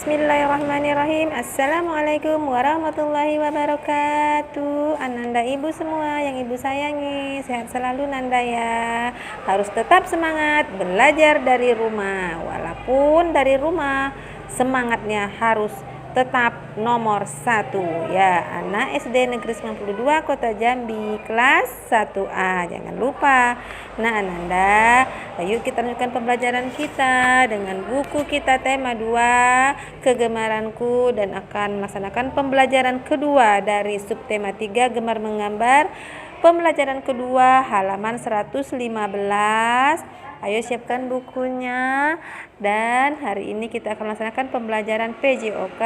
Bismillahirrahmanirrahim. Assalamualaikum warahmatullahi wabarakatuh. Ananda ibu semua yang ibu sayangi, sehat selalu Nanda ya. Harus tetap semangat belajar dari rumah. Walaupun dari rumah, semangatnya harus tetap nomor 1 ya. Anak SD Negeri 92 Kota Jambi kelas 1A. Jangan lupa. Nah Ananda, ayo kita lanjutkan pembelajaran kita dengan buku kita tema 2 Kegemaranku, dan akan melaksanakan pembelajaran kedua dari subtema 3 Gemar Menggambar. Pembelajaran kedua halaman 115. Ayo siapkan bukunya. Dan hari ini kita akan melaksanakan pembelajaran PJOK,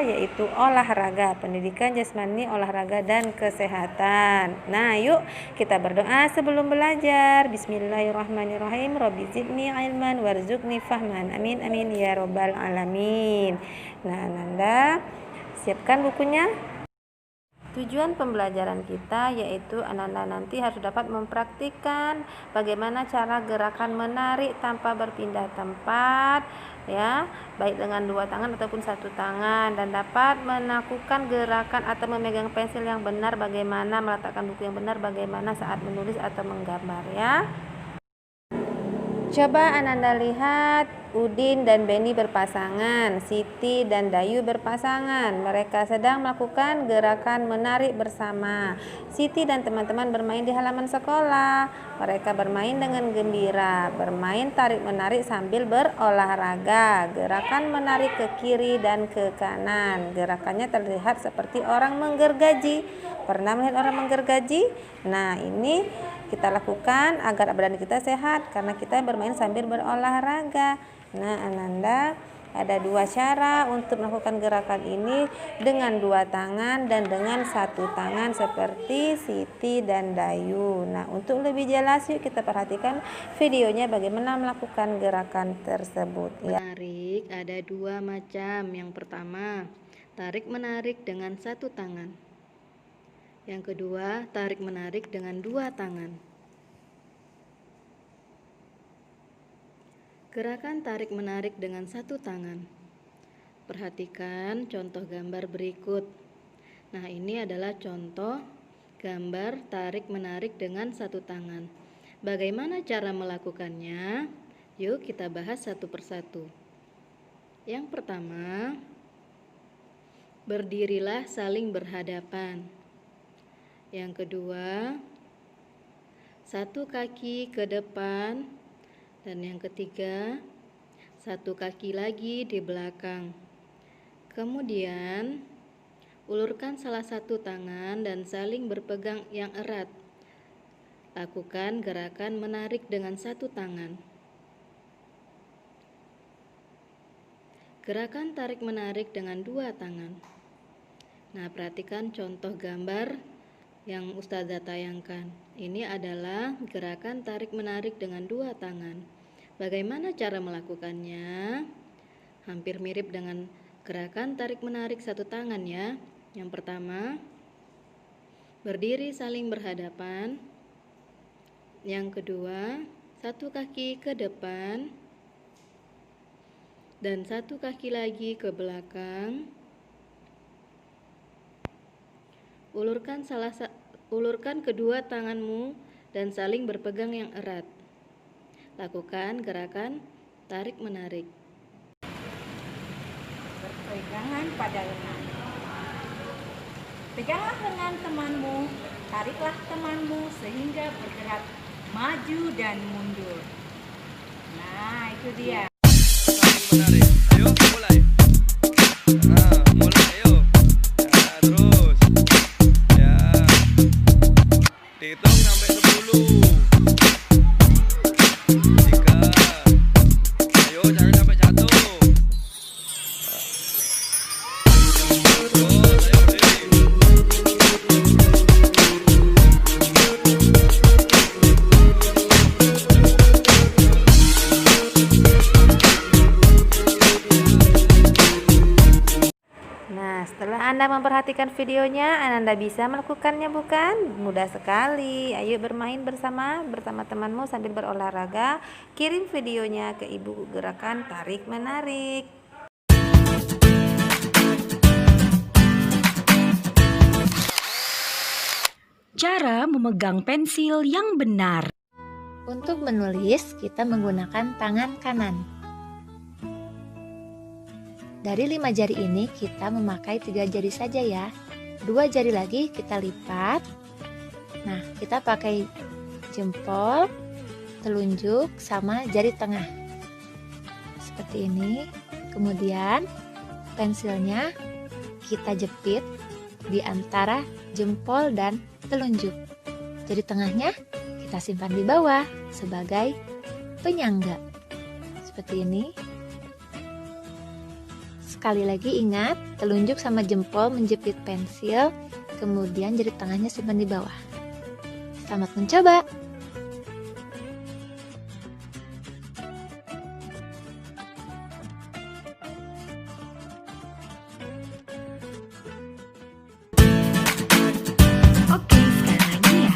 yaitu olahraga, pendidikan jasmani, olahraga dan kesehatan. Nah, yuk kita berdoa sebelum belajar. Bismillahirrahmanirrahim. Robbi zidni ilman warzuqni fahman. Amin amin ya robbal alamin. Nah, Nanda siapkan bukunya. Tujuan pembelajaran kita yaitu Ananda nanti harus dapat mempraktikkan bagaimana cara gerakan menarik tanpa berpindah tempat ya, baik dengan 2 tangan ataupun 1 tangan, dan dapat melakukan gerakan atau memegang pensil yang benar, bagaimana meletakkan buku yang benar, bagaimana saat menulis atau menggambar ya. Coba Ananda lihat Udin dan Beni berpasangan, Siti dan Dayu berpasangan. Mereka sedang melakukan gerakan menarik bersama. Siti dan teman-teman bermain di halaman sekolah. Mereka bermain dengan gembira, bermain tarik-menarik sambil berolahraga. Gerakan menarik ke kiri dan ke kanan. Gerakannya terlihat seperti orang menggergaji. Pernah melihat orang menggergaji? Nah, ini kita lakukan agar badan kita sehat karena kita bermain sambil berolahraga. Nah, Ananda ada 2 cara untuk melakukan gerakan ini, dengan 2 tangan dan dengan 1 tangan seperti Siti dan Dayu. Nah, untuk lebih jelas yuk kita perhatikan videonya bagaimana melakukan gerakan tersebut ya. Menarik ada 2 macam. Yang pertama, tarik menarik dengan 1 tangan. Yang kedua, tarik menarik dengan 2 tangan. Gerakan tarik menarik dengan 1 tangan. Perhatikan contoh gambar berikut. Nah, ini adalah contoh gambar tarik menarik dengan 1 tangan. Bagaimana cara melakukannya? Yuk kita bahas satu persatu. Yang pertama, berdirilah saling berhadapan. Yang kedua, 1 kaki ke depan, dan yang ketiga, 1 kaki lagi di belakang. Kemudian, ulurkan salah 1 tangan dan saling berpegang yang erat. Lakukan gerakan menarik dengan 1 tangan. Gerakan tarik menarik dengan 2 tangan. Nah, perhatikan contoh gambar yang Ustazah tayangkan. Ini adalah gerakan tarik menarik dengan 2 tangan. Bagaimana cara melakukannya? Hampir mirip dengan gerakan tarik menarik 1 tangan ya. Yang pertama, berdiri saling berhadapan. Yang kedua, 1 kaki ke depan dan 1 kaki lagi ke belakang. Ulurkan kedua tanganmu dan saling berpegang yang erat. Lakukan gerakan tarik menarik. Berpegangan pada lengan. Peganglah lengan temanmu, tariklah temanmu sehingga bergerak maju dan mundur. Nah, itu dia. Menarik. Ayo mulai. Mulai ayo. Ya, terus. Ya. Dihitung sampai 10. 3. Ayo jangan sampai jatuh. Terus ayo berdiri. Setelah Anda memperhatikan videonya, Anda bisa melakukannya bukan? Mudah sekali. Ayo bermain bersama temanmu sambil berolahraga. Kirim videonya ke ibu gerakan tarik menarik. Cara memegang pensil yang benar. Untuk menulis, kita menggunakan tangan kanan. Dari 5 jari ini, kita memakai 3 jari saja ya. 2 jari lagi kita lipat. Nah, kita pakai jempol, telunjuk, sama jari tengah. Seperti ini. Kemudian, pensilnya kita jepit di antara jempol dan telunjuk. Jari tengahnya kita simpan di bawah sebagai penyangga. Seperti ini. Sekali lagi ingat, telunjuk sama jempol menjepit pensil, kemudian jari tengahnya simpan di bawah. Selamat mencoba! Oke, sekali lagi ya.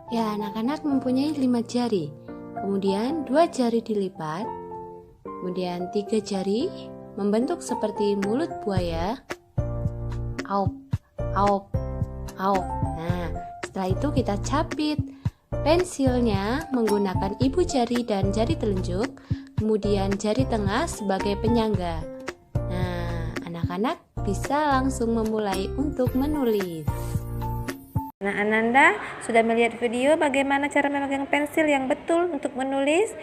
Ya, anak-anak mempunyai 5 jari. Kemudian 2 jari dilipat. Kemudian 3 jari membentuk seperti mulut buaya. Aup, aup, aup. Nah, setelah itu kita capit pensilnya menggunakan ibu jari dan jari telunjuk, kemudian jari tengah sebagai penyangga. Nah, anak-anak bisa langsung memulai untuk menulis. Nah, Ananda sudah melihat video bagaimana cara memegang pensil yang betul untuk menulis.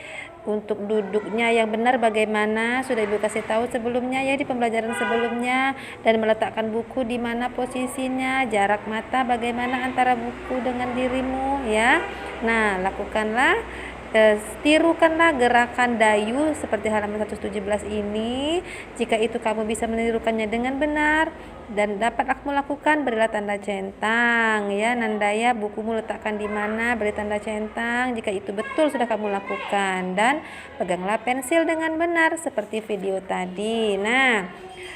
Untuk duduknya yang benar bagaimana sudah Ibu kasih tahu sebelumnya ya di pembelajaran sebelumnya, dan meletakkan buku di mana posisinya, jarak mata bagaimana antara buku dengan dirimu ya. Nah, lakukanlah tirukanlah gerakan Dayu seperti halaman 117 ini. Jika itu kamu bisa menirukannya dengan benar dan dapat kamu lakukan, berilah tanda centang ya. Nandaya, bukumu letakkan di mana, beri tanda centang jika itu betul sudah kamu lakukan, dan peganglah pensil dengan benar seperti video tadi. Nah,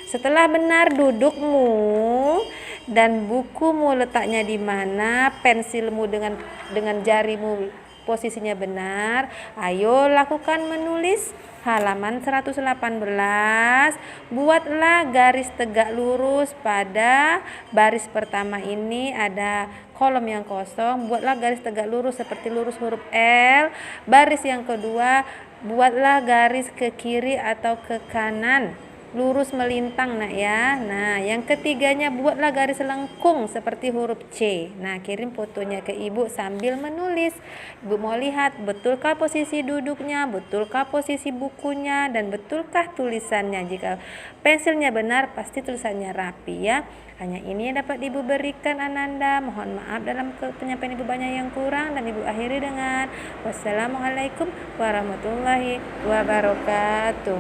setelah benar dudukmu dan bukumu letaknya di mana, pensilmu dengan jarimu posisinya benar, ayo lakukan menulis halaman 118. Buatlah garis tegak lurus pada baris pertama ini, ada kolom yang kosong, buatlah garis tegak lurus seperti lurus huruf L. Baris yang kedua, buatlah garis ke kiri atau ke kanan, lurus melintang nak ya. Nah, yang ketiganya buatlah garis lengkung seperti huruf C. Nah, kirim fotonya ke Ibu sambil menulis. Ibu mau lihat betulkah posisi duduknya, betulkah posisi bukunya, dan betulkah tulisannya. Jika pensilnya benar, pasti tulisannya rapi ya. Hanya ini yang dapat Ibu berikan Ananda. Mohon maaf dalam penyampaian Ibu banyak yang kurang, dan Ibu akhiri dengan wassalamualaikum warahmatullahi wabarakatuh.